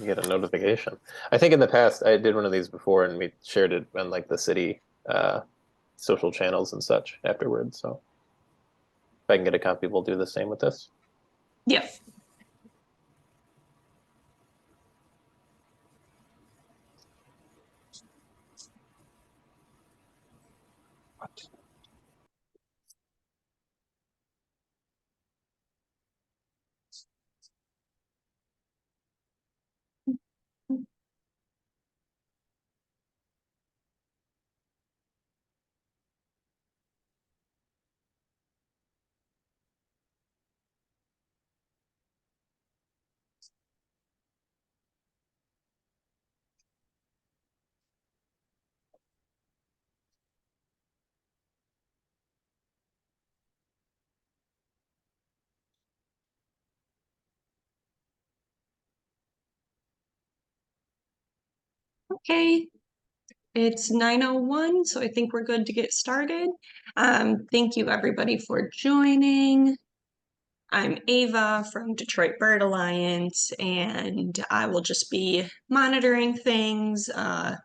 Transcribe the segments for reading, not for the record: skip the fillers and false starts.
You get a notification. I think in the past I did one of these before, and we shared it on like the city social channels and such afterwards. So if I can get a copy, we'll do the same with this. Yeah. Okay, it's 9:01, so I think we're good to get started. Thank you everybody for joining. I'm Ava from Detroit Bird Alliance, and I will just be monitoring things,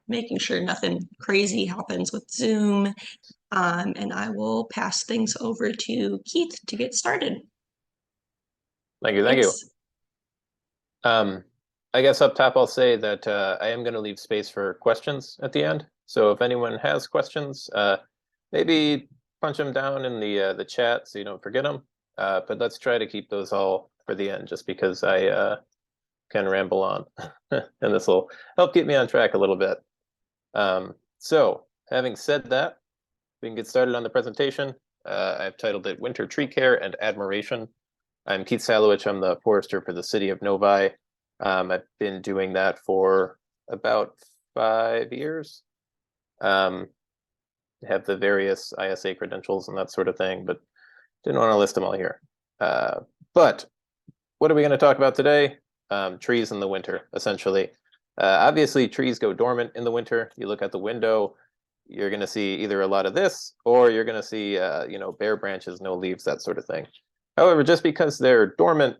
making sure nothing crazy happens with Zoom, and I will pass things over to Keith to get started. Thank you. Thank you. I guess up top I'll say that I am going to leave space for questions at the end. So if anyone has questions, maybe punch them down in the chat so you don't forget them. But let's try to keep those all for the end, just because I can ramble on, and this will help keep me on track a little bit. So having said that, we can get started on the presentation. I've titled it Winter Tree Care and Admiration. I'm Keith Salowich. I'm the forester for the City of Novi. I've been doing that for about 5 years. Have the various ISA credentials and that sort of thing, but didn't want to list them all here. But what are we going to talk about today? Trees in the winter, essentially. Obviously, trees go dormant in the winter. You look out the window, you're going to see either a lot of this, or you're going to see, bare branches, no leaves, that sort of thing. However, just because they're dormant,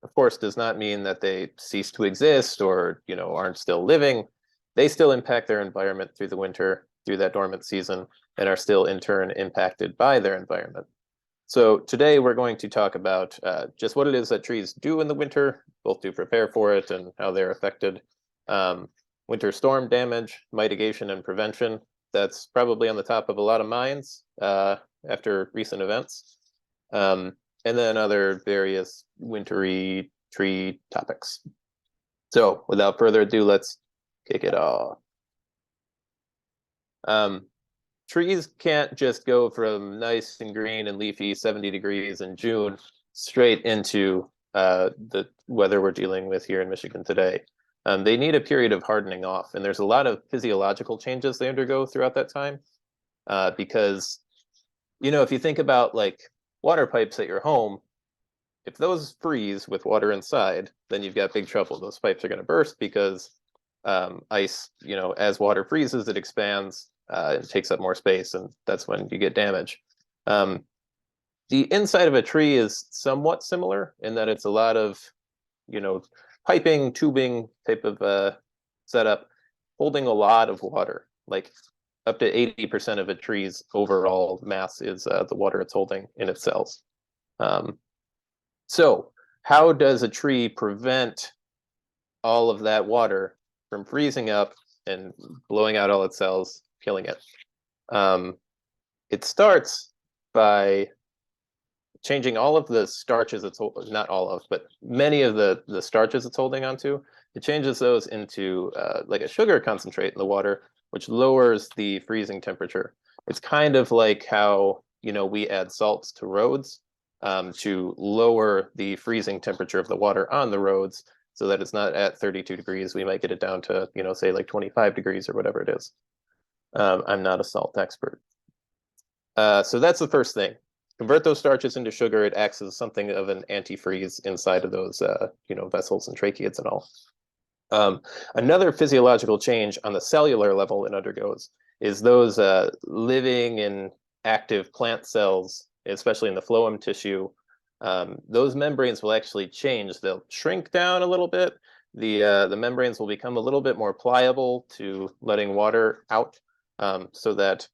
of course, does not mean that they cease to exist or, aren't still living. They still impact their environment through the winter, through that dormant season, and are still in turn impacted by their environment. So today we're going to talk about just what it is that trees do in the winter, both to prepare for it and how they're affected. Winter storm damage, mitigation, and prevention. That's probably on the top of a lot of minds after recent events. And then other various wintry tree topics. So without further ado, let's kick it off. Trees can't just go from nice and green and leafy 70 degrees in June straight into the weather we're dealing with here in Michigan today. They need a period of hardening off, and there's a lot of physiological changes they undergo throughout that time. Because, if you think about like water pipes at your home, if those freeze with water inside, then you've got big trouble. Those pipes are going to burst because ice, as water freezes, it expands. It takes up more space, and that's when you get damage. The inside of a tree is somewhat similar in that it's a lot of, piping, tubing type of setup, holding a lot of water. Like up to 80% of a tree's overall mass is the water it's holding in its cells. So how does a tree prevent all of that water from freezing up and blowing out all its cells, killing it? It starts by changing all of the starches it's holding, not all of, but many of the starches it's holding onto. It changes those into like a sugar concentrate in the water, which lowers the freezing temperature. It's kind of like how, we add salts to roads to lower the freezing temperature of the water on the roads so that it's not at 32 degrees. We might get it down to, say like 25 degrees or whatever it is. I'm not a salt expert. So that's the first thing. Convert those starches into sugar. It acts as something of an antifreeze inside of those, vessels and tracheids and all. Another physiological change on the cellular level it undergoes is those living and active plant cells, especially in the phloem tissue. Those membranes will actually change. They'll shrink down a little bit, the membranes will become a little bit more pliable to letting water out, so that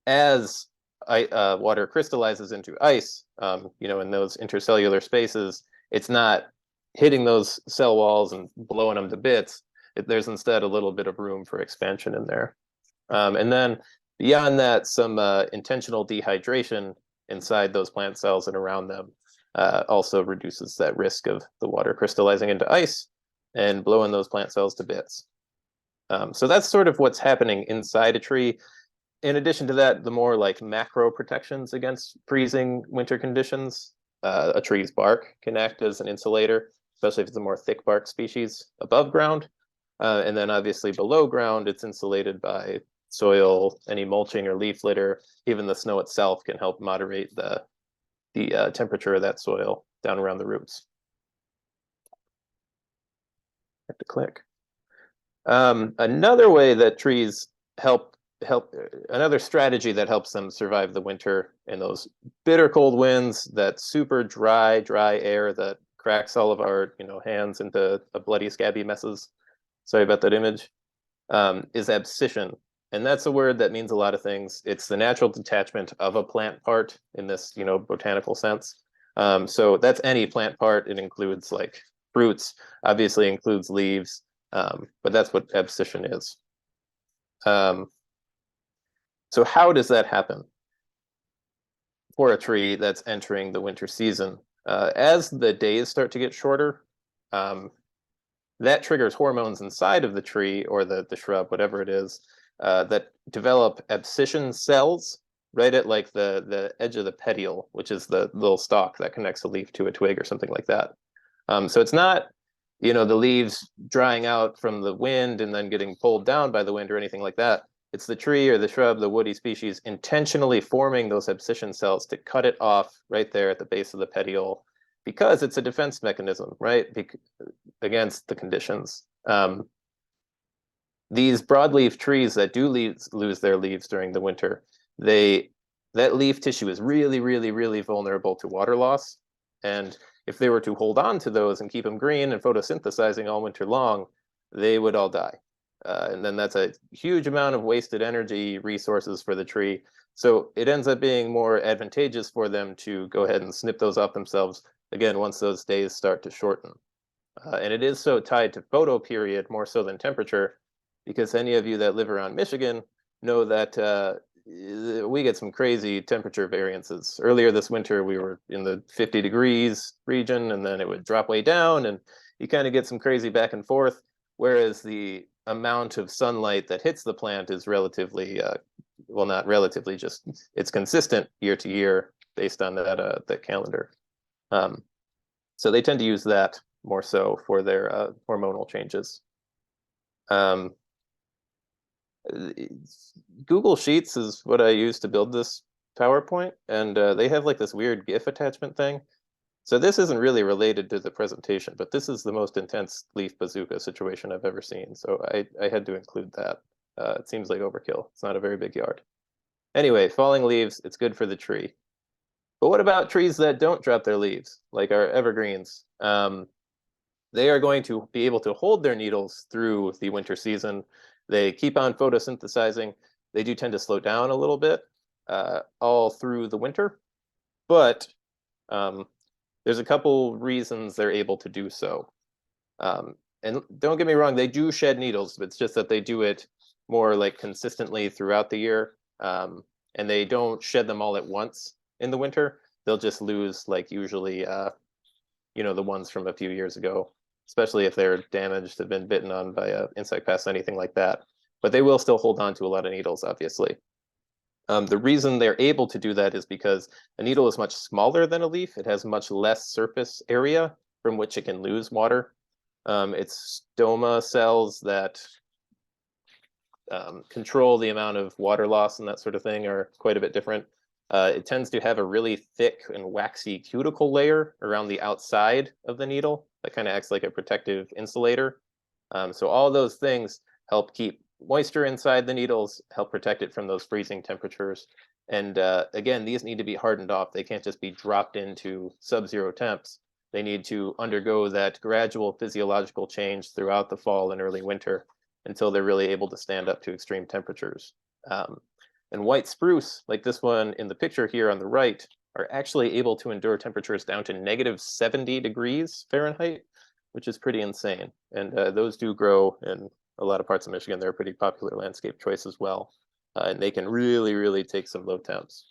as water crystallizes into ice, in those intercellular spaces, it's not hitting those cell walls and blowing them to bits. There's instead a little bit of room for expansion in there. And then beyond that, some intentional dehydration inside those plant cells and around them also reduces that risk of the water crystallizing into ice and blowing those plant cells to bits. So that's sort of what's happening inside a tree. In addition to that, the more like macro protections against freezing winter conditions, a tree's bark can act as an insulator, especially if it's a more thick bark species above ground. And then obviously below ground, it's insulated by soil, any mulching or leaf litter. Even the snow itself can help moderate the temperature of that soil down around the roots. Have to click. Another way that trees help another strategy that helps them survive the winter in those bitter cold winds, that super dry air that cracks all of our hands into a bloody scabby messes. Sorry about that image. Is abscission. And that's a word that means a lot of things. It's the natural detachment of a plant part in this botanical sense. So that's any plant part. It includes like fruits, obviously includes leaves, but that's what abscission is. So how does that happen for a tree that's entering the winter season? As the days start to get shorter, that triggers hormones inside of the tree or the shrub, whatever it is, that develop abscission cells right at like the edge of the petiole, which is the little stalk that connects a leaf to a twig or something like that. So it's not, the leaves drying out from the wind and then getting pulled down by the wind or anything like that. It's the tree or the shrub, the woody species, intentionally forming those abscission cells to cut it off right there at the base of the petiole, because it's a defense mechanism, right? Against the conditions. These broadleaf trees that do lose their leaves during the winter, that leaf tissue is really, really, really vulnerable to water loss. And if they were to hold on to those and keep them green and photosynthesizing all winter long, they would all die. And then that's a huge amount of wasted energy, resources for the tree. So it ends up being more advantageous for them to go ahead and snip those off themselves, again, once those days start to shorten. And it is so tied to photoperiod more so than temperature, because any of you that live around Michigan know that we get some crazy temperature variances. Earlier this winter, we were in the 50 degrees region, and then it would drop way down, and you kind of get some crazy back and forth, whereas the amount of sunlight that hits the plant is relatively, well, not relatively, just it's consistent year to year based on that calendar. So they tend to use that more so for their hormonal changes. Google Sheets is what I use to build this PowerPoint, and they have like this weird GIF attachment thing. So this isn't really related to the presentation, but this is the most intense leaf bazooka situation I've ever seen. So I had to include that. It seems like overkill. It's not a very big yard. Anyway, falling leaves, it's good for the tree. But what about trees that don't drop their leaves, like our evergreens? They are going to be able to hold their needles through the winter season. They keep on photosynthesizing. They do tend to slow down a little bit all through the winter, but there's a couple reasons they're able to do so. And don't get me wrong, they do shed needles, but it's just that they do it more like consistently throughout the year. And they don't shed them all at once in the winter. They'll just lose like usually, the ones from a few years ago, especially if they're damaged, have been bitten on by insect pests, anything like that. But they will still hold on to a lot of needles, obviously. The reason they're able to do that is because a needle is much smaller than a leaf. It has much less surface area from which it can lose water. Its stoma cells that control the amount of water loss and that sort of thing are quite a bit different. It tends to have a really thick and waxy cuticle layer around the outside of the needle that kind of acts like a protective insulator. So all those things help keep moisture inside the needles, help protect it from those freezing temperatures. And again, these need to be hardened off. They can't just be dropped into sub-zero temps. They need to undergo that gradual physiological change throughout the fall and early winter until they're really able to stand up to extreme temperatures. Um, and white spruce, like this one in the picture here on the right, are actually able to endure temperatures down to -70 degrees Fahrenheit, which is pretty insane. And those do grow in a lot of parts of Michigan. They're a pretty popular landscape choice as well. And they can really, really take some low temps.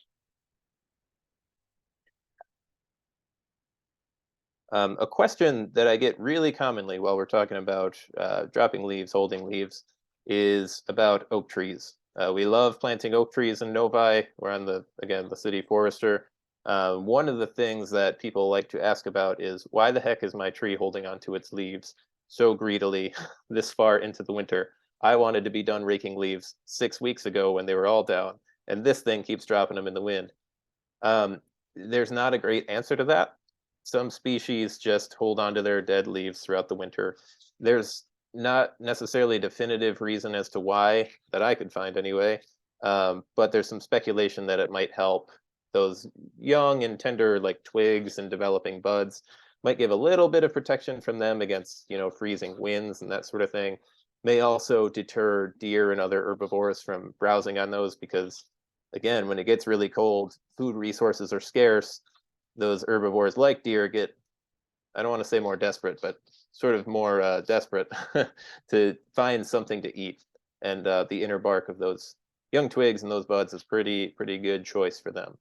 A question that I get really commonly while we're talking about dropping leaves, holding leaves, is about oak trees. We love planting oak trees in Novi. We're on again, the City Forester. One of the things that people like to ask about is, why the heck is my tree holding onto its leaves so greedily this far into the winter? I wanted to be done raking leaves 6 weeks ago when they were all down, and this thing keeps dropping them in the wind. Um, there's not a great answer to that. Some species just hold on to their dead leaves throughout the winter. There's not necessarily a definitive reason as to why that I could find anyway, but there's some speculation that it might help those young and tender like twigs and developing buds, might give a little bit of protection from them against, freezing winds and that sort of thing. May also deter deer and other herbivores from browsing on those because, again, when it gets really cold, food resources are scarce. Those herbivores like deer get, I don't want to say more desperate, but sort of more desperate to find something to eat. And the inner bark of those young twigs and those buds is pretty good choice for them.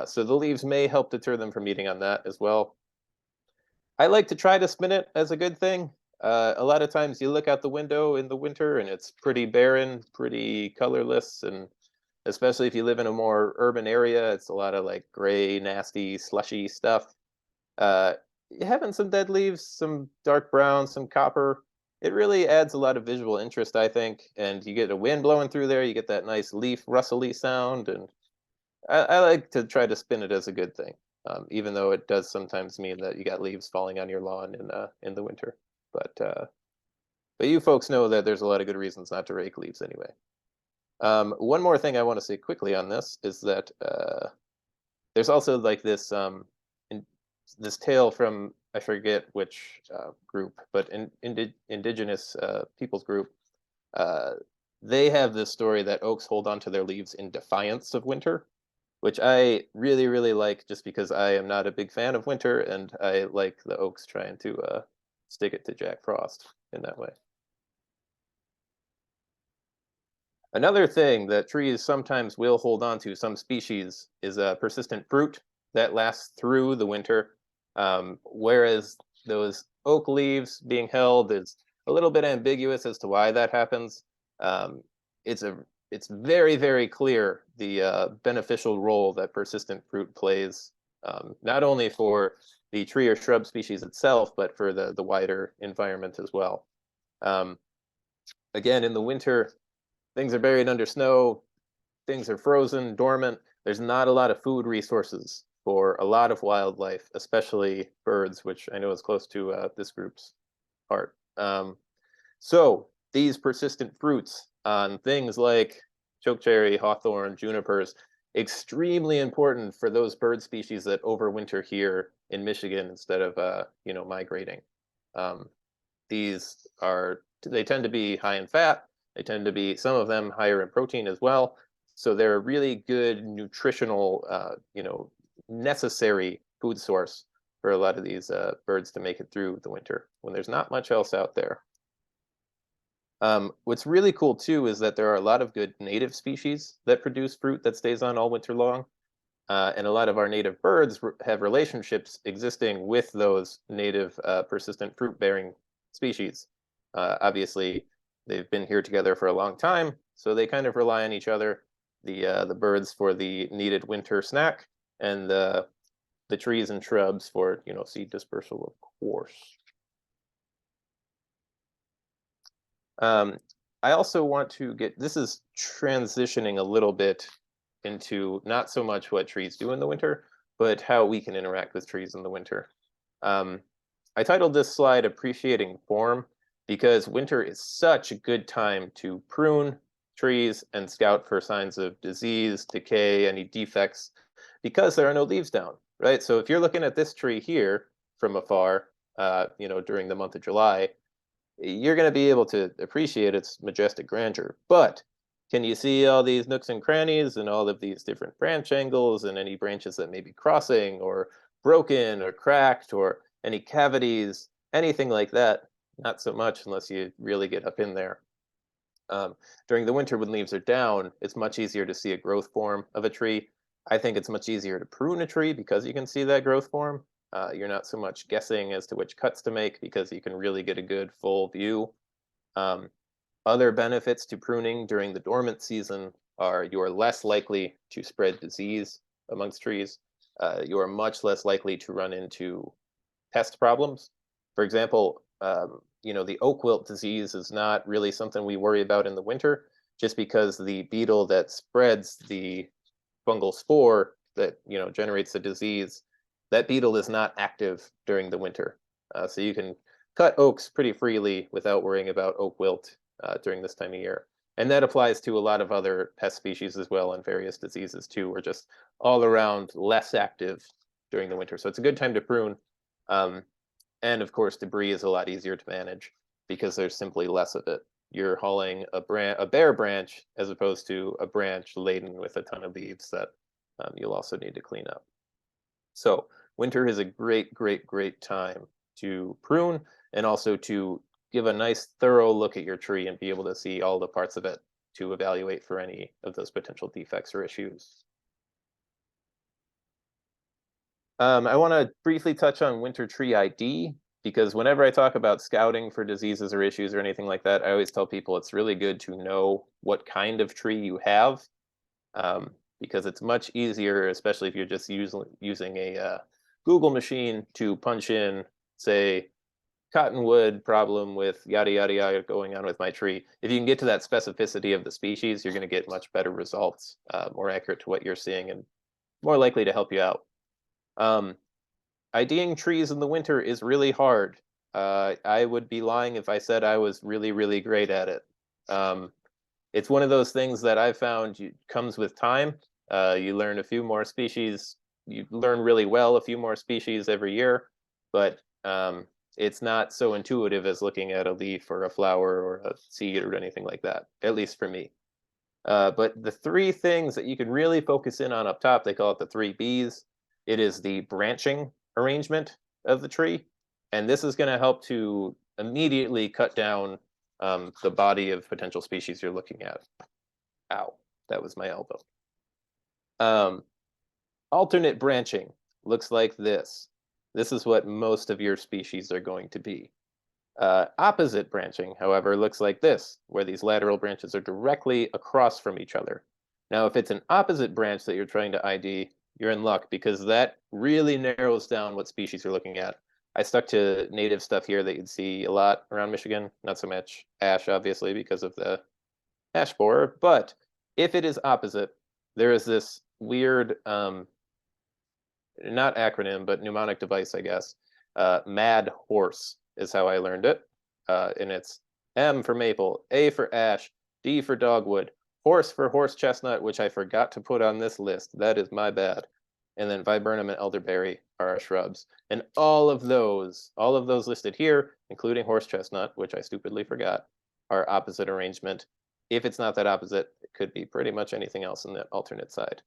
So the leaves may help deter them from eating on that as well. I like to try to spin it as a good thing. A lot of times you look out the window in the winter and it's pretty barren, pretty colorless, and especially if you live in a more urban area, it's a lot of like gray, nasty, slushy stuff. Uh, Having some dead leaves, some dark brown, some copper, it really adds a lot of visual interest, I think. And you get a wind blowing through there, you get that nice leaf rustly sound, and I like to try to spin it as a good thing, even though it does sometimes mean that you got leaves falling on your lawn in the winter. But you folks know that there's a lot of good reasons not to rake leaves anyway. One more thing I want to say quickly on this is that there's also like this tale from, I forget which group, but indigenous peoples group. Uh, they have this story that oaks hold onto their leaves in defiance of winter, which I really like, just because I am not a big fan of winter, and I like the oaks trying to stick it to Jack Frost in that way. Another thing that trees sometimes will hold on to, some species, is a persistent fruit that lasts through the winter, whereas those oak leaves being held is a little bit ambiguous as to why that happens. Um, it's very clear the beneficial role that persistent fruit plays, not only for the tree or shrub species itself, but for the wider environment as well. Um, Again, in the winter, things are buried under snow, things are frozen, dormant. There's not a lot of food resources for a lot of wildlife, especially birds, which I know is close to this group's heart. So these persistent fruits on things like chokecherry, hawthorn, junipers, extremely important for those bird species that overwinter here in Michigan instead of migrating. Um, they tend to be high in fat. They tend to be, some of them, higher in protein as well. So they're a really good nutritional, necessary food source for a lot of these birds to make it through the winter when there's not much else out there. What's really cool too is that there are a lot of good native species that produce fruit that stays on all winter long. And a lot of our native birds have relationships existing with those native persistent fruit-bearing species. Obviously, they've been here together for a long time, so they kind of rely on each other. The birds for the needed winter snack, and the trees and shrubs for seed dispersal, of course. I also want to this is transitioning a little bit into not so much what trees do in the winter, but how we can interact with trees in the winter. I titled this slide Appreciating Form because winter is such a good time to prune trees and scout for signs of disease, decay, any defects, because there are no leaves down, right? So if you're looking at this tree here, from afar, during the month of July, you're going to be able to appreciate its majestic grandeur. But can you see all these nooks and crannies and all of these different branch angles and any branches that may be crossing or broken or cracked or any cavities, anything like that? Not so much unless you really get up in there. During the winter, when leaves are down, it's much easier to see a growth form of a tree. I think it's much easier to prune a tree because you can see that growth form. You're not so much guessing as to which cuts to make because you can really get a good full view. Um, Other benefits to pruning during the dormant season are you are less likely to spread disease amongst trees. You are much less likely to run into pest problems. For example, the oak wilt disease is not really something we worry about in the winter, just because the beetle that spreads the fungal spore that generates the disease, that beetle is not active during the winter. So you can cut oaks pretty freely without worrying about oak wilt during this time of year. And that applies to a lot of other pest species as well, and various diseases too. We're just all around less active during the winter. So it's a good time to prune. Um, and of course, debris is a lot easier to manage because there's simply less of it. You're hauling a bare branch as opposed to a branch laden with a ton of leaves that you'll also need to clean up. So winter is a great, great, great time to prune and also to give a nice thorough look at your tree and be able to see all the parts of it to evaluate for any of those potential defects or issues. I want to briefly touch on winter tree ID because whenever I talk about scouting for diseases or issues or anything like that, I always tell people it's really good to know what kind of tree you have, because it's much easier, especially if you're just using a Google machine, to punch in, say, cottonwood problem with yada yada yada going on with my tree. If you can get to that specificity of the species, you're going to get much better results, more accurate to what you're seeing, and more likely to help you out. IDing trees in the winter is really hard. I would be lying if I said I was really, really great at it. It's one of those things that I've found comes with time. You learn a few more species. You learn really well a few more species every year, but it's not so intuitive as looking at a leaf or a flower or a seed or anything like that, at least for me. But the three things that you can really focus in on up top, they call it the 3 Bs. It is the branching arrangement of the tree, and this is going to help to immediately cut down the body of potential species you're looking at. Ow, that was my elbow. Alternate branching looks like this. This is what most of your species are going to be. Opposite branching, however, looks like this, where these lateral branches are directly across from each other. Now, if it's an opposite branch that you're trying to ID, you're in luck because that really narrows down what species you're looking at. I stuck to native stuff here that you'd see a lot around Michigan, not so much ash, obviously, because of the ash borer. But if it is opposite, there is this weird, not acronym, but mnemonic device, I guess. MAD horse is how I learned it. And it's M for maple, A for ash, D for dogwood, horse for horse chestnut, which I forgot to put on this list. That is my bad. And then viburnum and elderberry are our shrubs. And all of those listed here, including horse chestnut, which I stupidly forgot, are opposite arrangement. If it's not that opposite, it could be pretty much anything else in the alternate side.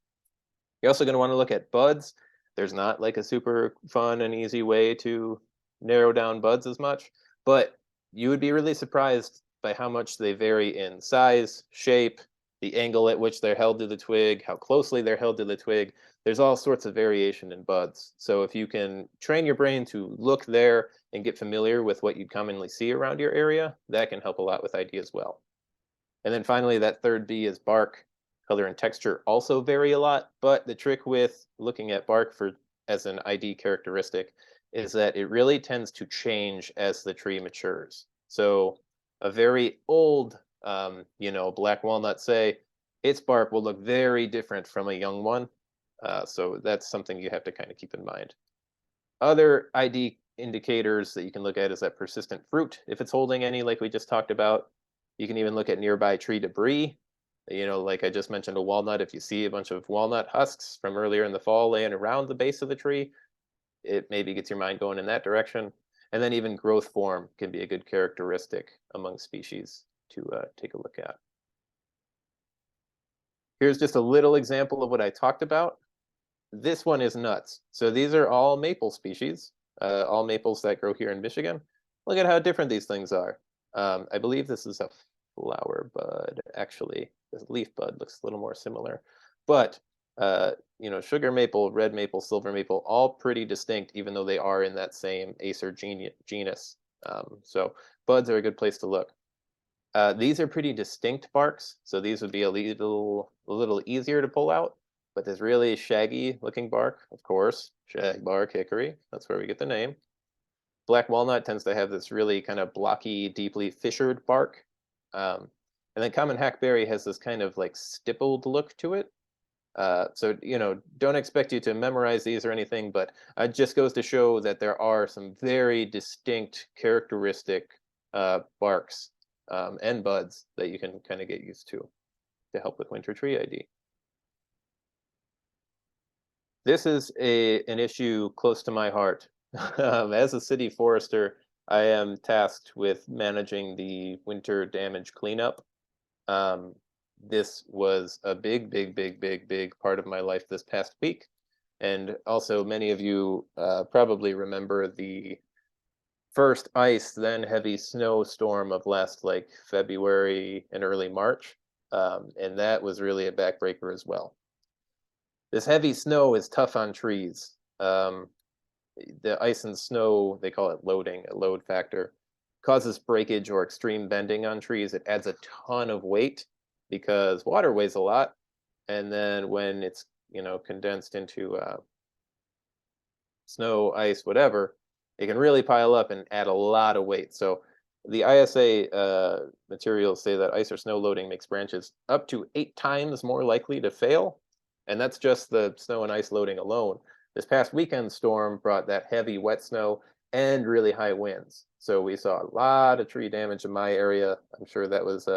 You're also going to want to look at buds. There's not like a super fun and easy way to narrow down buds as much, but you would be really surprised by how much they vary in size, shape, the angle at which they're held to the twig, how closely they're held to the twig. There's all sorts of variation in buds. So if you can train your brain to look there and get familiar with what you commonly see around your area, that can help a lot with ID as well. And then finally, that third B is bark. Color and texture also vary a lot, but the trick with looking at bark as an ID characteristic is that it really tends to change as the tree matures. So a very old, black walnut, say, its bark will look very different from a young one. So that's something you have to kind of keep in mind. Other ID indicators that you can look at is that persistent fruit, if it's holding any, like we just talked about. You can even look at nearby tree debris. Like I just mentioned, a walnut, if you see a bunch of walnut husks from earlier in the fall laying around the base of the tree, it maybe gets your mind going in that direction. And then even growth form can be a good characteristic among species to take a look at. Here's just a little example of what I talked about. This one is nuts. So these are all maple species, all maples that grow here in Michigan. Look at how different these things are. I believe this is a flower bud. Actually, this leaf bud looks a little more similar. But you know, sugar maple, red maple, silver maple, all pretty distinct, even though they are in that same Acer genus. So buds are a good place to look. These are pretty distinct barks, so these would be a little easier to pull out. But this really shaggy looking bark, of course, shagbark hickory, that's where we get the name. Black walnut tends to have this really kind of blocky, deeply fissured bark. And then common hackberry has this kind of like stippled look to it. So, you know, don't expect you to memorize these or anything, but it just goes to show that there are some very distinct characteristic barks and buds that you can kind of get used to help with winter tree ID. This is an issue close to my heart. As a city forester, I am tasked with managing the winter damage cleanup. This was a big part of my life this past week. And also many of you probably remember the first ice, then heavy snowstorm of last like February and early March. And that was really a backbreaker as well. This heavy snow is tough on trees. The ice and snow, they call it loading, a load factor, causes breakage or extreme bending on trees. It adds a ton of weight because water weighs a lot. And then when it's, you know, condensed into snow, ice, whatever, it can really pile up and add a lot of weight. So the ISA materials say that ice or snow loading makes branches up to 8 times more likely to fail. And that's just the snow and ice loading alone. This past weekend storm brought that heavy wet snow and really high winds. So we saw a lot of tree damage in my area. I'm sure that was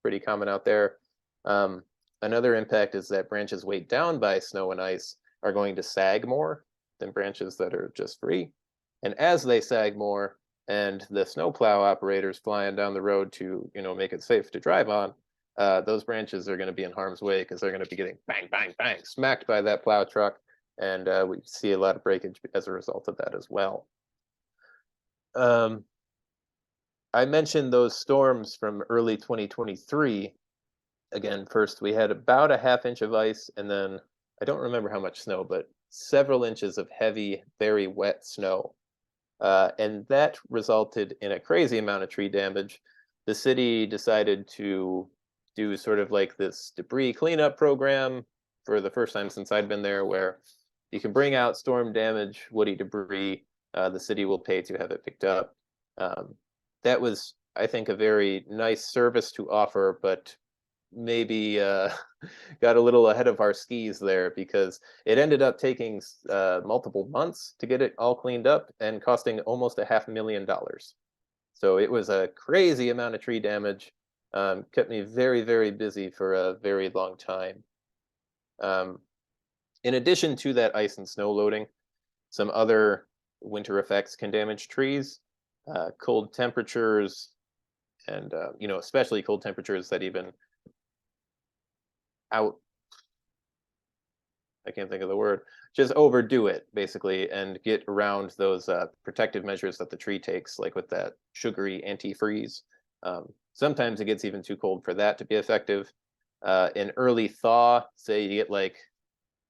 pretty common out there. Another impact is that branches weighed down by snow and ice are going to sag more than branches that are just free. And as they sag more, and the snowplow operators flying down the road to, you know, make it safe to drive on, those branches are going to be in harm's way because they're going to be getting bang, bang, bang, smacked by that plow truck. And we see a lot of breakage as a result of that as well. I mentioned those storms from early 2023. Again, first we had about a ½ inch of ice, and then I don't remember how much snow, but several inches of heavy, very wet snow. And that resulted in a crazy amount of tree damage. The city decided to do sort of like this debris cleanup program for the first time since I'd been there, where you can bring out storm damage, woody debris. The city will pay to have it picked up. That was, I think, a very nice service to offer, but maybe got a little ahead of our skis there because it ended up taking multiple months to get it all cleaned up and costing almost $500,000. So it was a crazy amount of tree damage. Kept me very busy for a very long time. In addition to that ice and snow loading, some other winter effects can damage trees. Cold temperatures, and you know, especially cold temperatures that even I can't think of the word, just overdo it basically and get around those protective measures that the tree takes, like with that sugary antifreeze. Sometimes it gets even too cold for that to be effective. In early thaw, say you get like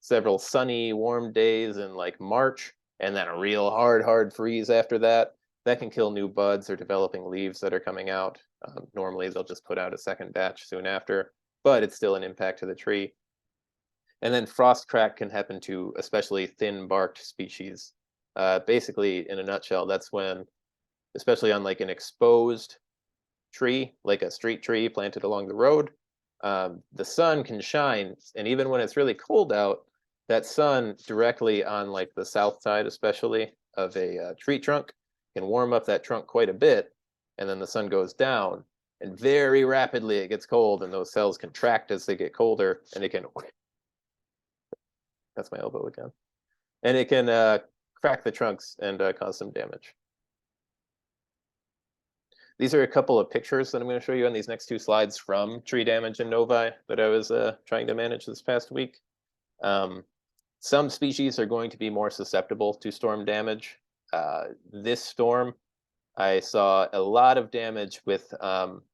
several sunny, warm days in like March, and then a real hard freeze after that, that can kill new buds or developing leaves that are coming out. Normally they'll just put out a second batch soon after, but it's still an impact to the tree. And then frost crack can happen to especially thin barked species. Basically, in a nutshell, that's when, especially on like an exposed tree, like a street tree planted along the road, the sun can shine. And even when it's really cold out, that sun directly on like the south side, especially of a tree trunk, can warm up that trunk quite a bit. And then the sun goes down, and very rapidly it gets cold, and those cells contract as they get colder, and it can, that's my elbow again, and it can crack the trunks and cause some damage. These are a couple of pictures that I'm going to show you on these next two slides from tree damage in Novi that I was trying to manage this past week. Some species are going to be more susceptible to storm damage. This storm, I saw a lot of damage with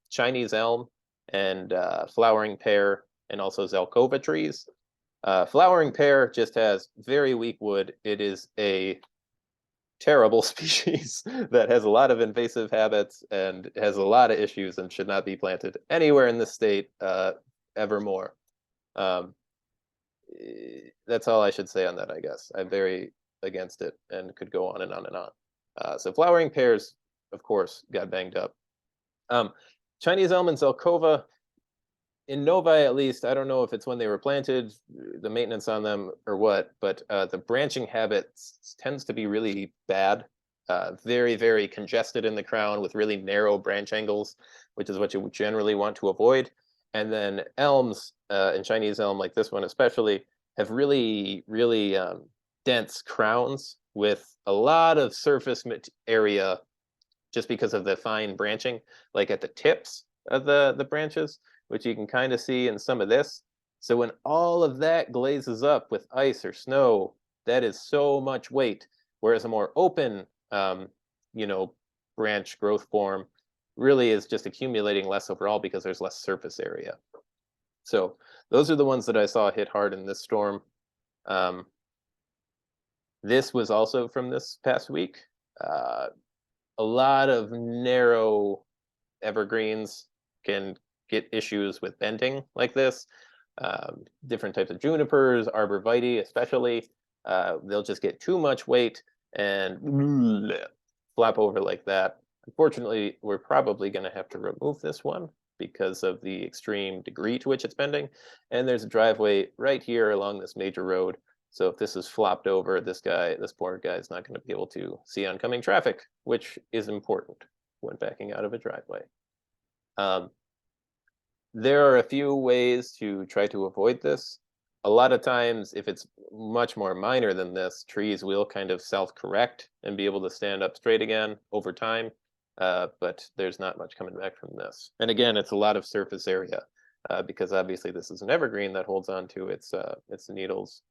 Chinese elm and flowering pear and also Zelkova trees. Flowering pear just has very weak wood. It is a terrible species that has a lot of invasive habits and has a lot of issues and should not be planted anywhere in this state evermore. That's all I should say on that, I guess. I'm very against it and could go on and on and on. So flowering pears, of course, got banged up. Chinese elm and Zelkova, in Novi at least, I don't know if it's when they were planted, the maintenance on them or what, but the branching habits tends to be really bad. Very, very congested in the crown with really narrow branch angles, which is what you generally want to avoid. And then elms, and Chinese elm like this one especially, have really, really dense crowns with a lot of surface area just because of the fine branching, like at the tips of the branches, which you can kind of see in some of this. So when all of that glazes up with ice or snow, that is so much weight. Whereas a more open, branch growth form really is just accumulating less overall because there's less surface area. So those are the ones that I saw hit hard in this storm. This was also from this past week. A lot of narrow evergreens can get issues with bending like this. Different types of junipers, arborvitae especially, they'll just get too much weight and flap over like that. Unfortunately, we're probably going to have to remove this one because of the extreme degree to which it's bending. And there's a driveway right here along this major road. So if this is flopped over, this poor guy is not going to be able to see oncoming traffic, which is important when backing out of a driveway. There are a few ways to try to avoid this. A lot of times, if it's much more minor than this, trees will kind of self-correct and be able to stand up straight again over time. But there's not much coming back from this. And again, it's a lot of surface area because obviously this is an evergreen that holds on to its needles,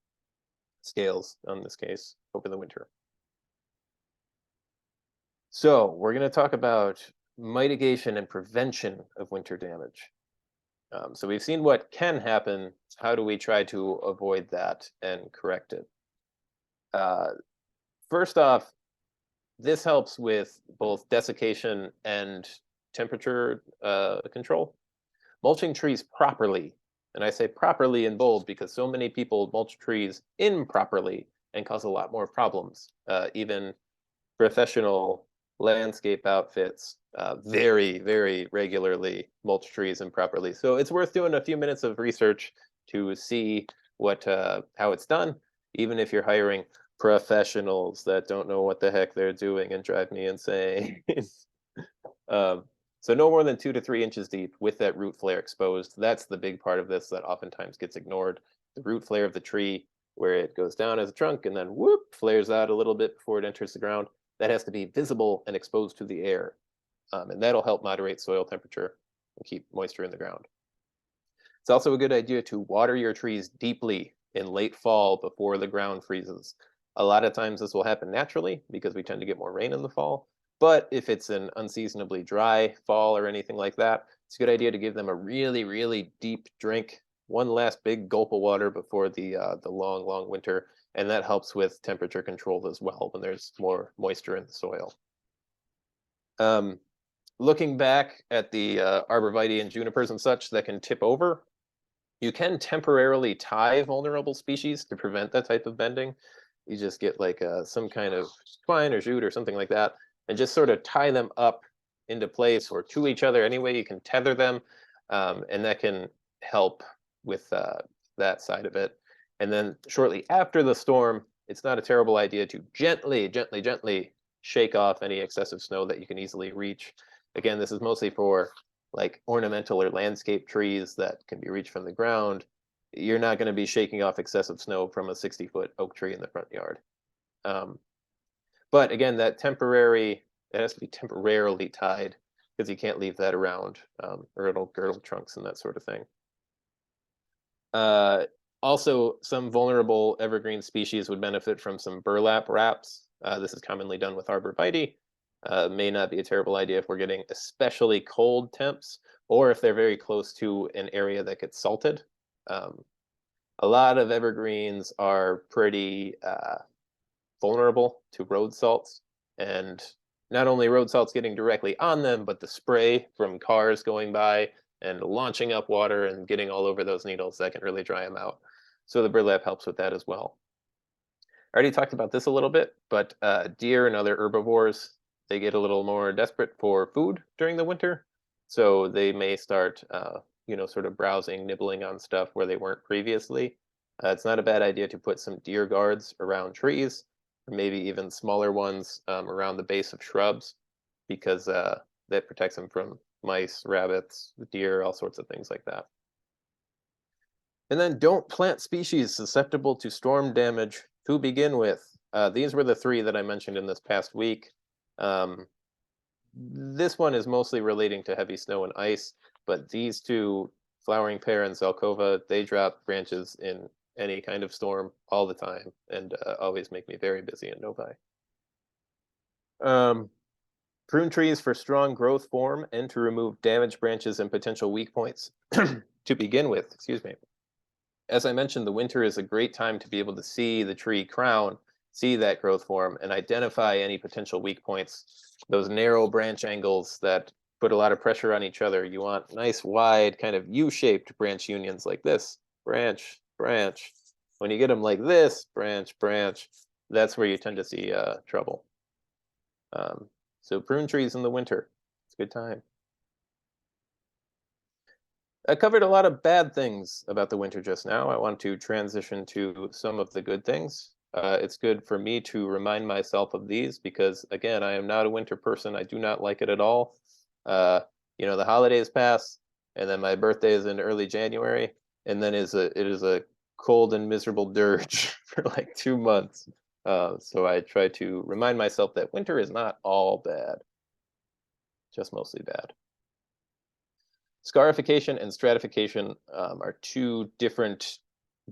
scales in this case, over the winter. So we're going to talk about mitigation and prevention of winter damage. So we've seen what can happen. How do we try to avoid that and correct it? First off, this helps with both desiccation and temperature control. Mulching trees properly, and I say properly in bold because so many people mulch trees improperly and cause a lot more problems. Even professional landscape outfits very, very regularly mulch trees improperly. So it's worth doing a few minutes of research to see how it's done, even if you're hiring professionals that don't know what the heck they're doing and drive me insane. So no more than 2 to 3 inches deep with that root flare exposed. That's the big part of this that oftentimes gets ignored. The root flare of the tree, where it goes down as a trunk and then whoop, flares out a little bit before it enters the ground. That has to be visible and exposed to the air. And that'll help moderate soil temperature and keep moisture in the ground. It's also a good idea to water your trees deeply in late fall before the ground freezes. A lot of times this will happen naturally because we tend to get more rain in the fall. But if it's an unseasonably dry fall or anything like that, it's a good idea to give them a really, really deep drink, one last big gulp of water before the long, long winter. And that helps with temperature control as well when there's more moisture in the soil. Looking back at the arborvitae and junipers and such that can tip over, you can temporarily tie vulnerable species to prevent that type of bending. You just get like some kind of twine or jute or something like that, and just sort of tie them up into place or to each other. Anyway, you can tether them, and that can help with that side of it. And then shortly after the storm, it's not a terrible idea to gently, gently, gently shake off any excessive snow that you can easily reach. Again, this is mostly for like ornamental or landscape trees that can be reached from the ground. You're not going to be shaking off excessive snow from a 60-foot oak tree in the front yard. But again, it has to be temporarily tied because you can't leave that around, or it'll girdle trunks and that sort of thing. Also, some vulnerable evergreen species would benefit from some burlap wraps. This is commonly done with arborvitae. May not be a terrible idea if we're getting especially cold temps, or if they're very close to an area that gets salted. A lot of evergreens are pretty vulnerable to road salts, and not only road salts getting directly on them, but the spray from cars going by and launching up water and getting all over those needles, that can really dry them out. So the burlap helps with that as well. I already talked about this a little bit, but deer and other herbivores, they get a little more desperate for food during the winter. So they may start, sort of browsing, nibbling on stuff where they weren't previously. It's not a bad idea to put some deer guards around trees, or maybe even smaller ones around the base of shrubs, because that protects them from mice, rabbits, deer, all sorts of things like that. And then don't plant species susceptible to storm damage to begin with. These were the three that I mentioned in this past week. This one is mostly relating to heavy snow and ice, but these two, flowering pear and zelkova, they drop branches in any kind of storm all the time, and always make me very busy in Novi. Prune trees for strong growth form and to remove damaged branches and potential weak points to begin with, excuse me. As I mentioned, the winter is a great time to be able to see the tree crown, see that growth form, and identify any potential weak points, those narrow branch angles that put a lot of pressure on each other. You want nice, wide, kind of U-shaped branch unions like this, branch, branch. When you get them like this, branch, branch, that's where you tend to see trouble. So prune trees in the winter, it's a good time. I covered a lot of bad things about the winter just now. I want to transition to some of the good things. It's good for me to remind myself of these because, again, I am not a winter person. I do not like it at all. The holidays pass, and then my birthday is in early January, and then it is a cold and miserable dirge for like 2 months. So I try to remind myself that winter is not all bad, just mostly bad. Scarification and stratification are two different,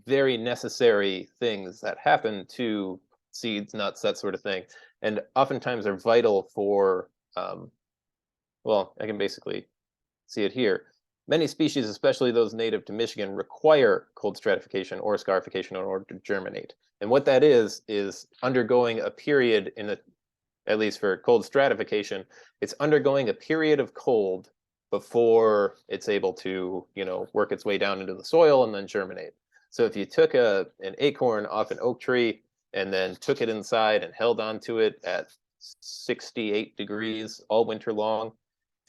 very necessary things that happen to seeds, nuts, that sort of thing, and oftentimes are vital for, well, I can basically see it here. Many species, especially those native to Michigan, require cold stratification or scarification in order to germinate. And what that is undergoing a period at least for cold stratification, it's undergoing a period of cold before it's able to, work its way down into the soil and then germinate. So if you took an acorn off an oak tree and then took it inside and held onto it at 68 degrees all winter long,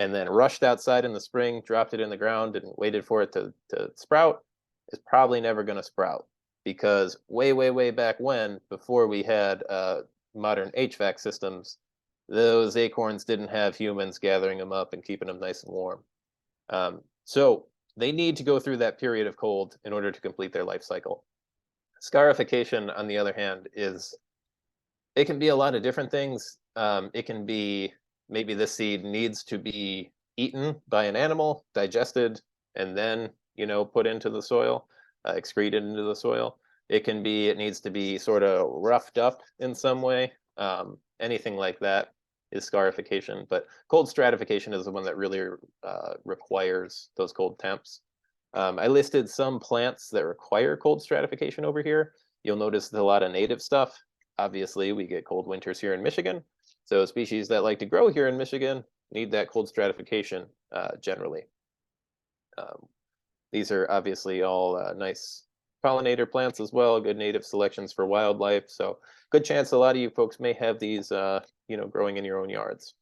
and then rushed outside in the spring, dropped it in the ground and waited for it to sprout, it's probably never going to sprout, because way, way, way back when, before we had modern HVAC systems, those acorns didn't have humans gathering them up and keeping them nice and warm. So they need to go through that period of cold in order to complete their life cycle. Scarification, on the other hand, it can be a lot of different things. It can be maybe the seed needs to be eaten by an animal, digested, and then, put into the soil, excreted into the soil. It can be, it needs to be sort of roughed up in some way. Anything like that is scarification, but cold stratification is the one that really requires those cold temps. I listed some plants that require cold stratification over here. You'll notice a lot of native stuff. Obviously, we get cold winters here in Michigan, so species that like to grow here in Michigan need that cold stratification generally. These are obviously all nice pollinator plants as well, good native selections for wildlife. So good chance a lot of you folks may have these, growing in your own yards.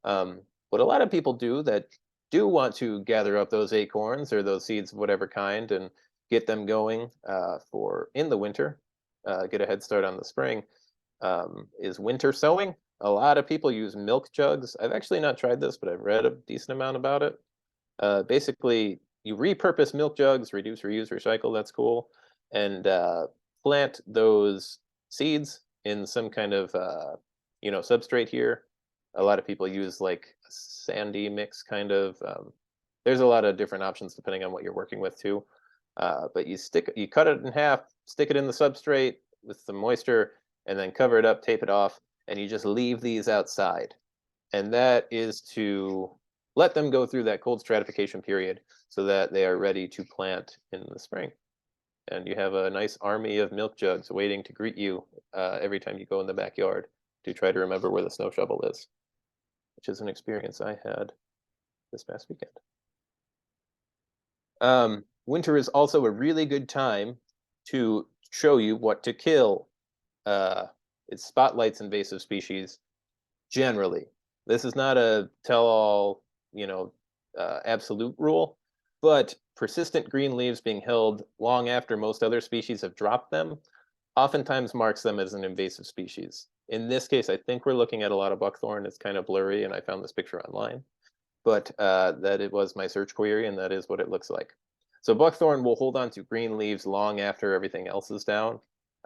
What a lot of people do that do want to gather up those acorns or those seeds of whatever kind and get them going for in the winter, get a head start on the spring, is winter sowing. A lot of people use milk jugs. I've actually not tried this, but I've read a decent amount about it. Basically, you repurpose milk jugs, reduce, reuse, recycle, that's cool, and plant those seeds in some kind of substrate here. A lot of people use like a sandy mix kind of. There's a lot of different options depending on what you're working with too. But you cut it in half, stick it in the substrate with some moisture, and then cover it up, tape it off, and you just leave these outside. And that is to let them go through that cold stratification period so that they are ready to plant in the spring. And you have a nice army of milk jugs waiting to greet you every time you go in the backyard to try to remember where the snow shovel is, which is an experience I had this past weekend. Winter is also a really good time to show you what to kill. It spotlights invasive species generally. This is not a tell-all, absolute rule, but persistent green leaves being held long after most other species have dropped them oftentimes marks them as an invasive species. In this case, I think we're looking at a lot of buckthorn. It's kind of blurry, and I found this picture online, but that it was my search query, and that is what it looks like. So buckthorn will hold on to green leaves long after everything else is down.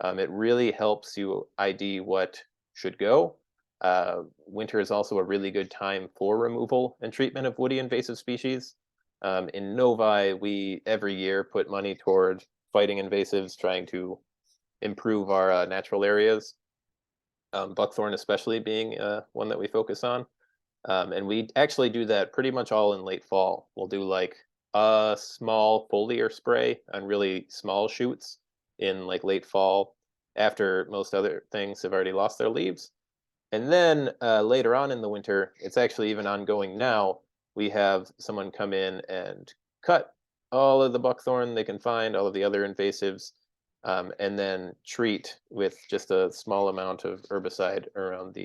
It really helps you ID what should go. Winter is also a really good time for removal and treatment of woody invasive species. In Novi, we every year put money toward fighting invasives, trying to improve our natural areas. Buckthorn especially being one that we focus on. And we actually do that pretty much all in late fall. We'll do like a small foliar spray on really small shoots in like late fall after most other things have already lost their leaves. And then later on in the winter, it's actually even ongoing now, we have someone come in and cut all of the buckthorn they can find, all of the other invasives, and then treat with just a small amount of herbicide around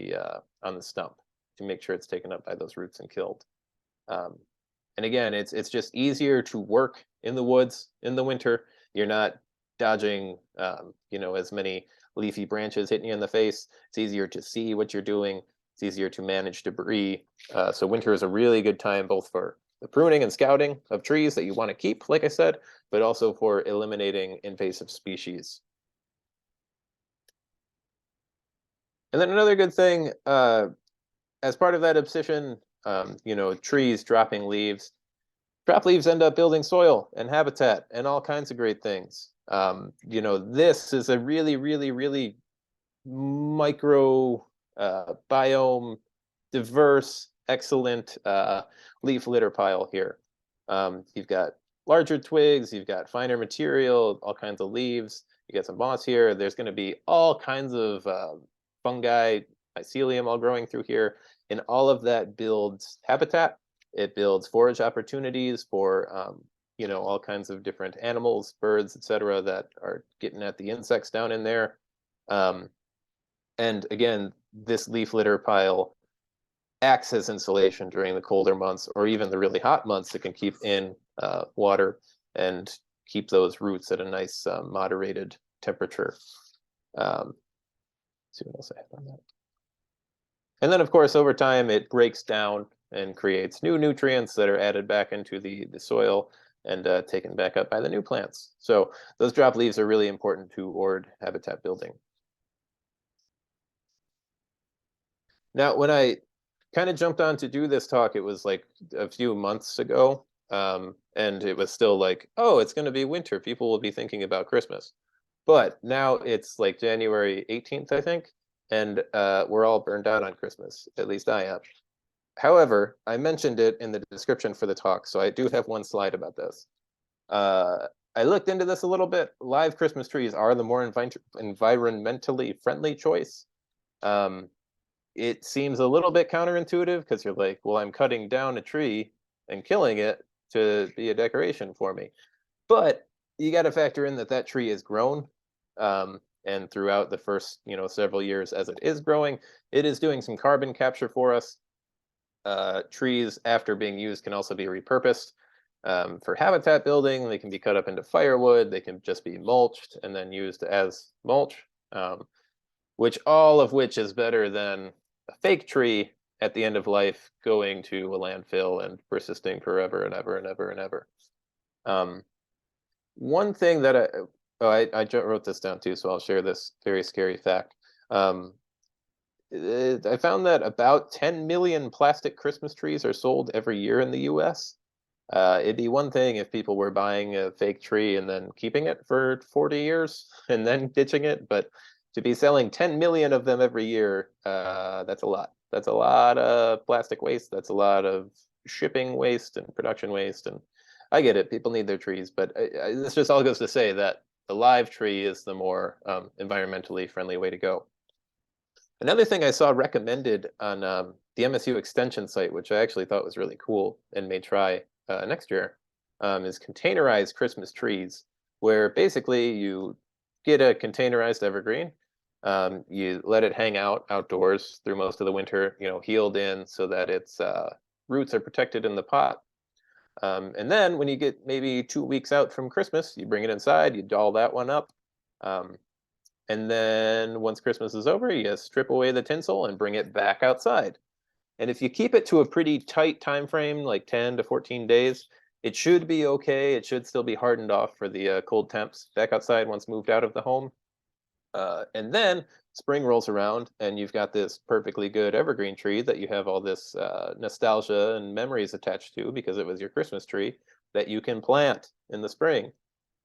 on the stump to make sure it's taken up by those roots and killed. And again, it's just easier to work in the woods in the winter. You're not dodging, as many leafy branches hitting you in the face. It's easier to see what you're doing. It's easier to manage debris. So winter is a really good time both for the pruning and scouting of trees that you want to keep, like I said, but also for eliminating invasive species. And then another good thing, as part of that obsession, trees dropping leaves. Drop leaves end up building soil and habitat and all kinds of great things. This is a really, really, really micro biome, diverse, excellent leaf litter pile here. You've got larger twigs, you've got finer material, all kinds of leaves. You got some moss here. There's going to be all kinds of fungi, mycelium all growing through here, and all of that builds habitat. It builds forage opportunities for all kinds of different animals, birds, etc., that are getting at the insects down in there. And again, this leaf litter pile acts as insulation during the colder months or even the really hot months. It can keep in water and keep those roots at a nice moderated temperature. See what else I have on that. And then, of course, over time, it breaks down and creates new nutrients that are added back into the soil and taken back up by the new plants. So those drop leaves are really important to gourd habitat building. Now, when I kind of jumped on to do this talk, it was like a few months ago, and it was still like, oh, it's going to be winter. People will be thinking about Christmas. But now it's like January 18th, I think, and we're all burned out on Christmas. At least I am. However, I mentioned it in the description for the talk, so I do have one slide about this. I looked into this a little bit. Live Christmas trees are the more environmentally friendly choice. It seems a little bit counterintuitive because you're like, well, I'm cutting down a tree and killing it to be a decoration for me. But you got to factor in that tree is grown. And throughout the first, several years as it is growing, it is doing some carbon capture for us. Trees, after being used, can also be repurposed for habitat building. They can be cut up into firewood. They can just be mulched and then used as mulch, all of which is better than a fake tree at the end of life going to a landfill and persisting forever and ever and ever and ever. One thing that I wrote this down too, so I'll share this very scary fact. I found that about 10 million plastic Christmas trees are sold every year in the US. It'd be one thing if people were buying a fake tree and then keeping it for 40 years and then ditching it, but to be selling 10 million of them every year, that's a lot. That's a lot of plastic waste. That's a lot of shipping waste and production waste. And I get it, people need their trees, but this just all goes to say that the live tree is the more environmentally friendly way to go. Another thing I saw recommended on the MSU extension site, which I actually thought was really cool and may try next year, is containerized Christmas trees, where basically you get a containerized evergreen, you let it hang out outdoors through most of the winter, healed in so that its roots are protected in the pot. And then when you get maybe 2 weeks out from Christmas, you bring it inside, you doll that one up. Um, and then once Christmas is over, you strip away the tinsel and bring it back outside. And if you keep it to a pretty tight time frame, like 10 to 14 days, it should be okay. It should still be hardened off for the cold temps back outside once moved out of the home. And then spring rolls around and you've got this perfectly good evergreen tree that you have all this nostalgia and memories attached to because it was your Christmas tree that you can plant in the spring.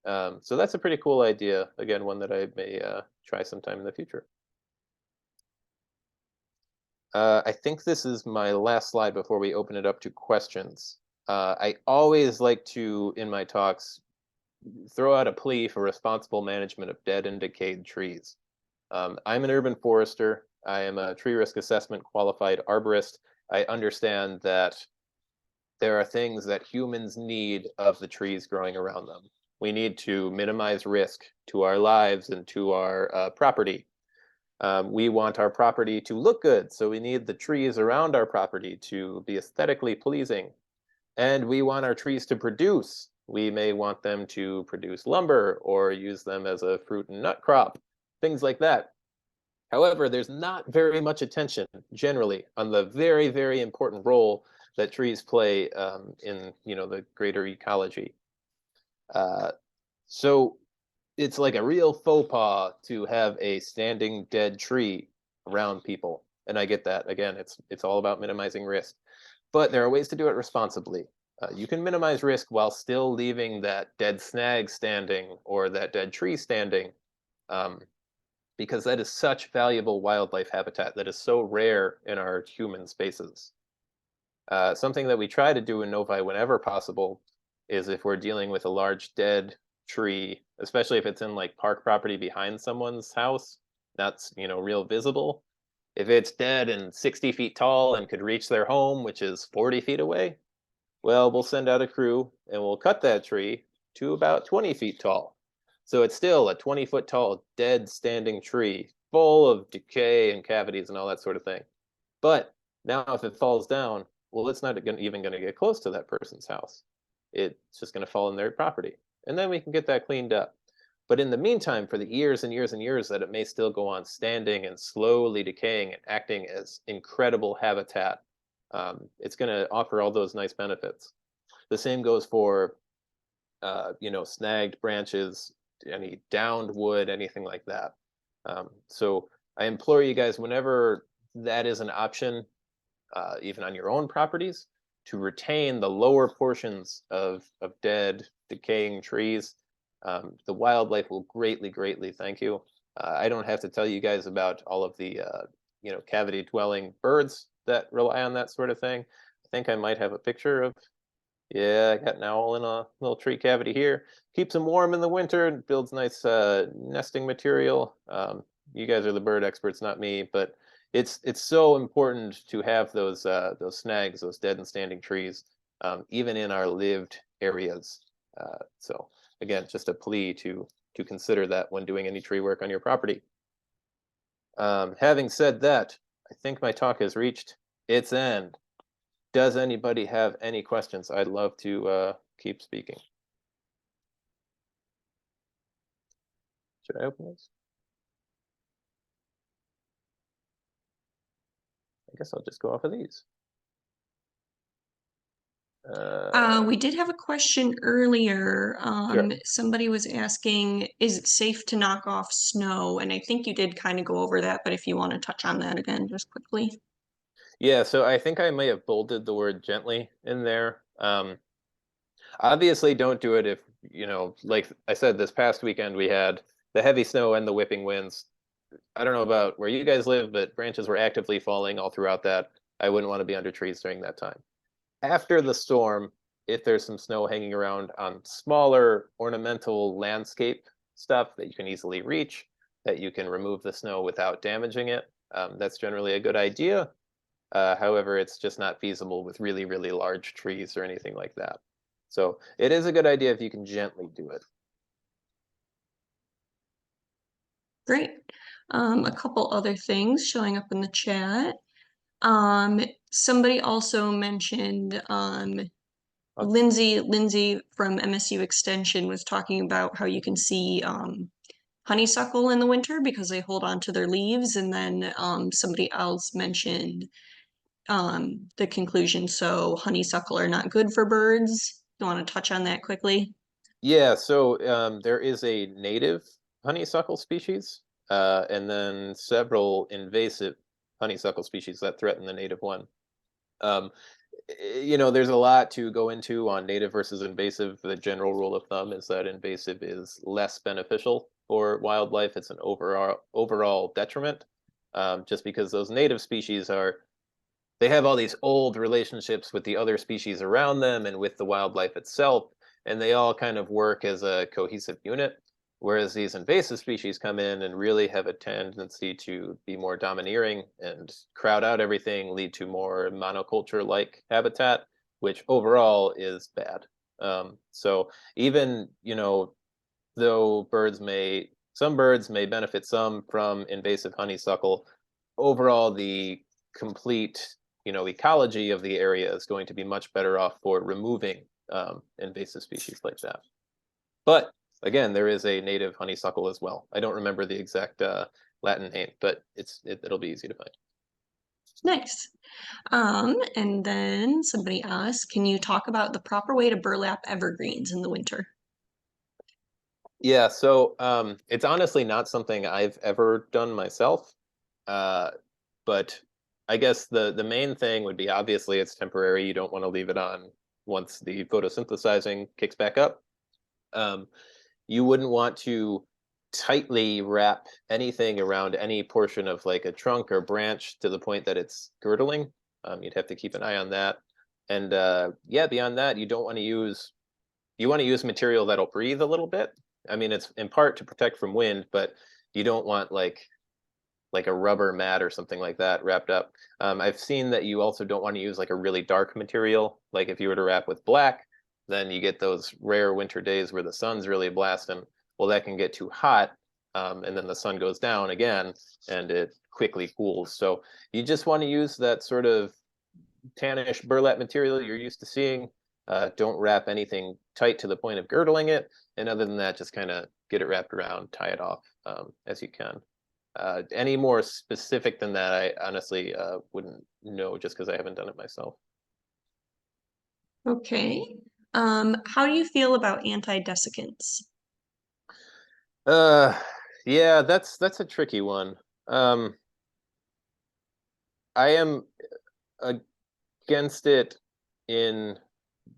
So that's a pretty cool idea. Again, one that I may try sometime in the future. I think this is my last slide before we open it up to questions. I always like to, in my talks, throw out a plea for responsible management of dead and decayed trees. I'm an urban forester. I am a tree risk assessment qualified arborist. I understand that there are things that humans need of the trees growing around them. We need to minimize risk to our lives and to our property. We want our property to look good, so we need the trees around our property to be aesthetically pleasing. And we want our trees to produce. We may want them to produce lumber or use them as a fruit and nut crop, things like that. However, there's not very much attention generally on the very, very important role that trees play in the greater ecology. Uh, so it's like a real faux pas to have a standing dead tree around people. And I get that. Again, it's all about minimizing risk. But there are ways to do it responsibly. You can minimize risk while still leaving that dead snag standing or that dead tree standing, because that is such valuable wildlife habitat that is so rare in our human spaces. Something that we try to do in Novi whenever possible is if we're dealing with a large dead tree, especially if it's in like park property behind someone's house, that's real visible. If it's dead and 60 feet tall and could reach their home, which is 40 feet away, well, we'll send out a crew and we'll cut that tree to about 20 feet tall. So it's still a 20-foot tall, dead standing tree, full of decay and cavities and all that sort of thing. But now if it falls down, well, it's not even going to get close to that person's house. It's just going to fall in their property. And then we can get that cleaned up. But in the meantime, for the years and years and years that it may still go on standing and slowly decaying and acting as incredible habitat, it's going to offer all those nice benefits. The same goes for, snagged branches, any downed wood, anything like that. So I implore you guys, whenever that is an option, even on your own properties, to retain the lower portions of dead, decaying trees. The wildlife will greatly, greatly thank you. I don't have to tell you guys about all of the, cavity-dwelling birds that rely on that sort of thing. I think I might have a picture of, yeah, I got an owl in a little tree cavity here. Keeps them warm in the winter and builds nice nesting material. You guys are the bird experts, not me, but it's so important to have those snags, those dead and standing trees, even in our lived areas. So again, just a plea to consider that when doing any tree work on your property. Having said that, I think my talk has reached its end. Does anybody have any questions? I'd love to keep speaking. Should I open this? I guess I'll just go off of these. We did have a question earlier. Sure. Somebody was asking, is it safe to knock off snow? And I think you did kind of go over that, but if you want to touch on that again, just quickly. Yeah, so I think I may have bolded the word gently in there. Obviously, don't do it if, like I said, this past weekend we had the heavy snow and the whipping winds. I don't know about where you guys live, but branches were actively falling all throughout that. I wouldn't want to be under trees during that time. After the storm, if there's some snow hanging around on smaller ornamental landscape stuff that you can easily reach, that you can remove the snow without damaging it, that's generally a good idea. However, it's just not feasible with really, really large trees or anything like that. So it is a good idea if you can gently do it. Great. A couple other things showing up in the chat. Somebody also mentioned Uh, Lindsay from MSU Extension was talking about how you can see honeysuckle in the winter because they hold on to their leaves, and then somebody else mentioned the conclusion. So honeysuckle are not good for birds. You want to touch on that quickly? Yeah, so there is a native honeysuckle species, and then several invasive honeysuckle species that threaten the native one. Um, there's a lot to go into on native versus invasive. The general rule of thumb is that invasive is less beneficial for wildlife. It's an overall detriment, just because those native species they have all these old relationships with the other species around them and with the wildlife itself, and they all kind of work as a cohesive unit. Whereas these invasive species come in and really have a tendency to be more domineering and crowd out everything, lead to more monoculture-like habitat, which overall is bad. So even, though some birds may benefit some from invasive honeysuckle, overall the complete ecology of the area is going to be much better off for removing invasive species like that. But again, there is a native honeysuckle as well. I don't remember the exact Latin name, but it'll be easy to find. Nice. And then somebody asked, can you talk about the proper way to burlap evergreens in the winter? Yeah, so it's honestly not something I've ever done myself. Uh, but I guess the main thing would be obviously it's temporary. You don't want to leave it on once the photosynthesizing kicks back up. Um, you wouldn't want to tightly wrap anything around any portion of like a trunk or branch to the point that it's girdling. You'd have to keep an eye on that. And yeah, beyond that, you want to use material that'll breathe a little bit. I mean, it's in part to protect from wind, but you don't want like a rubber mat or something like that wrapped up. I've seen that you also don't want to use like a really dark material. Like if you were to wrap with black, then you get those rare winter days where the sun's really blasting. Well, that can get too hot, and then the sun goes down again, and it quickly cools. So you just want to use that sort of tannish burlap material you're used to seeing. Don't wrap anything tight to the point of girdling it. And other than that, just kind of get it wrapped around, tie it off as you can. Any more specific than that, I honestly wouldn't know just because I haven't done it myself. Okay. How do you feel about anti-desiccants? Uh, yeah, that's a tricky one. I am against it in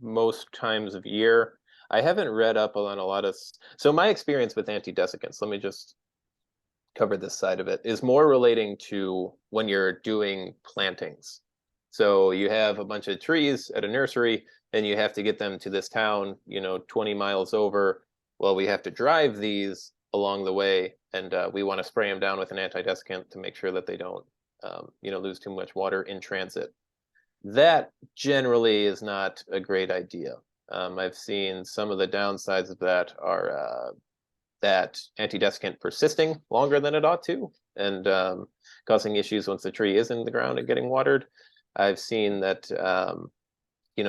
most times of year. I haven't read up on a lot of. So my experience with anti-desiccants, let me just cover this side of it, is more relating to when you're doing plantings. So you have a bunch of trees at a nursery and you have to get them to this town, 20 miles over. Well, we have to drive these along the way, and we want to spray them down with an anti-desiccant to make sure that they don't, lose too much water in transit. That generally is not a great idea. I've seen some of the downsides of that are that anti-desiccant persisting longer than it ought to, and causing issues once the tree is in the ground and getting watered. I've seen that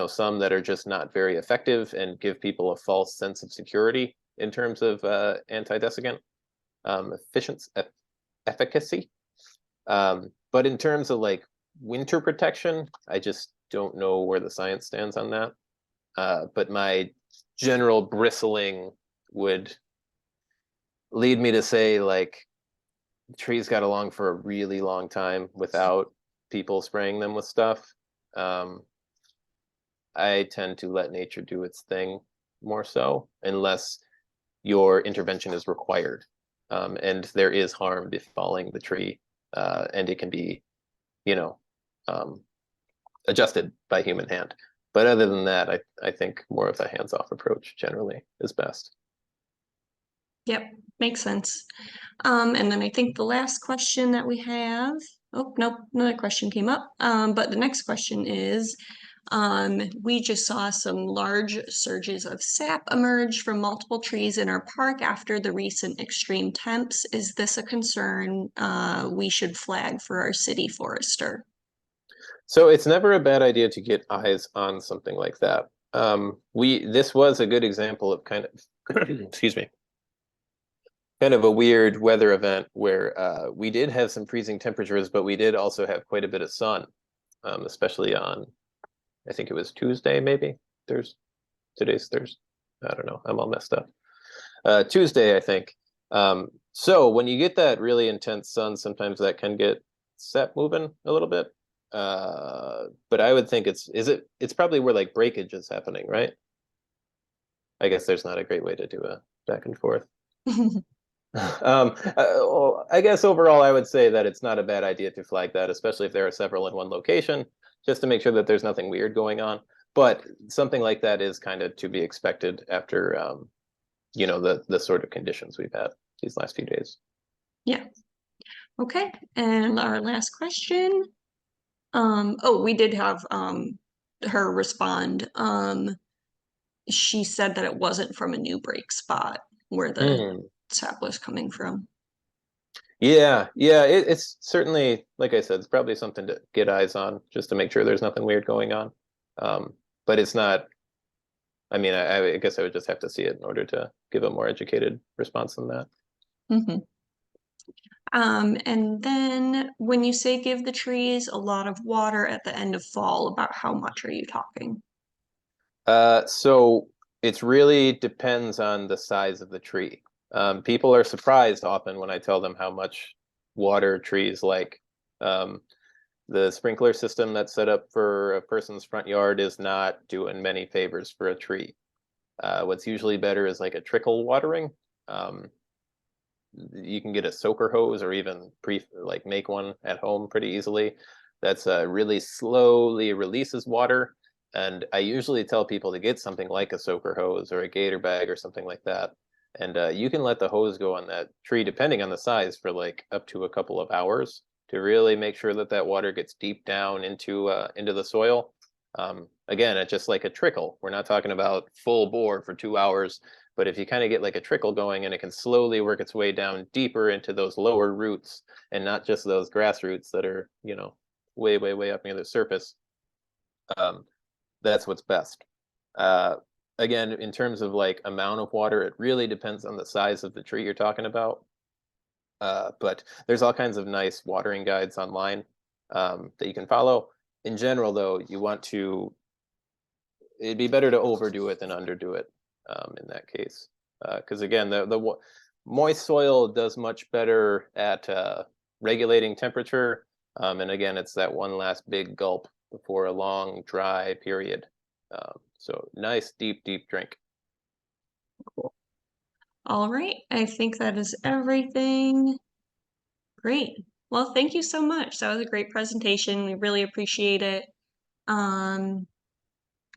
some that are just not very effective and give people a false sense of security in terms of anti-desiccant efficacy. But in terms of like winter protection, I just don't know where the science stands on that. but my general bristling would lead me to say like trees got along for a really long time without people spraying them with stuff. Um, I tend to let nature do its thing more so, unless your intervention is required, and there is harm befalling the tree, and it can be, you know, um, adjusted by human hand. But other than that, I think more of a hands-off approach generally is best. Yep, makes sense. And then I think the last question that we have, oh, nope, another question came up. But the next question is, we just saw some large surges of sap emerge from multiple trees in our park after the recent extreme temps. Is this a concern we should flag for our city forester? So it's never a bad idea to get eyes on something like that. This was a good example of kind of excuse me, kind of a weird weather event where we did have some freezing temperatures, but we did also have quite a bit of sun, especially on, I think it was Tuesday, maybe. Today's Thursday. I don't know. I'm all messed up. Tuesday, I think. So when you get that really intense sun, sometimes that can get sap moving a little bit. But I would think it's probably where like breakage is happening, right? I guess there's not a great way to do a back and forth. I guess overall, I would say that it's not a bad idea to flag that, especially if there are several in one location, just to make sure that there's nothing weird going on. But something like that is kind of to be expected after, the sort of conditions we've had these last few days. Yeah. Okay. And our last question. Oh, we did have her respond. She said that it wasn't from a new break spot where the Hmm. sap was coming from. Yeah. It's certainly, like I said, it's probably something to get eyes on just to make sure there's nothing weird going on. But it's not. I mean, I guess I would just have to see it in order to give a more educated response than that. Mm-hmm. And then when you say give the trees a lot of water at the end of fall, about how much are you talking? So it really depends on the size of the tree. People are surprised often when I tell them how much water trees like. Um, the sprinkler system that's set up for a person's front yard is not doing many favors for a tree. What's usually better is like a trickle watering. Um, you can get a soaker hose or even make one at home pretty easily. That's really slowly releases water. And I usually tell people to get something like a soaker hose or a gator bag or something like that. And you can let the hose go on that tree, depending on the size, for like up to a couple of hours to really make sure that that water gets deep down into the soil. Again, it's just like a trickle. We're not talking about full bore for 2 hours, but if you kind of get like a trickle going and it can slowly work its way down deeper into those lower roots and not just those grass roots that are, way up near the surface, um, that's what's best. Uh, Again, in terms of like amount of water, it really depends on the size of the tree you're talking about. But there's all kinds of nice watering guides online that you can follow. In general, though, it'd be better to overdo it than underdo it in that case. Because again, the moist soil does much better at regulating temperature. And again, it's that one last big gulp before a long dry period. So nice, deep drink. Cool. All right. I think that is everything. Great. Well, thank you so much. That was a great presentation. We really appreciate it. Um,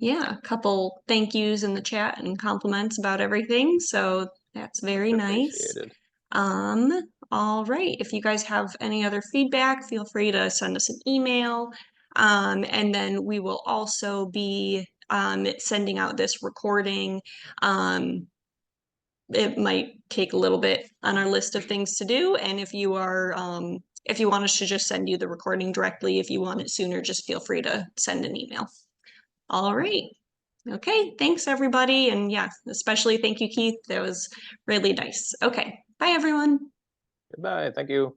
yeah, a couple thank yous in the chat and compliments about everything. So that's very Much nice. appreciated. Um, all right. If you guys have any other feedback, feel free to send us an email. And then we will also be sending out this recording. It might take a little bit on our list of things to do. And if you want us to just send you the recording directly, if you want it sooner, just feel free to send an email. All right. Okay. Thanks, everybody. And yeah, especially thank you, Keith. That was really nice. Okay. Bye, everyone. Goodbye. Thank you.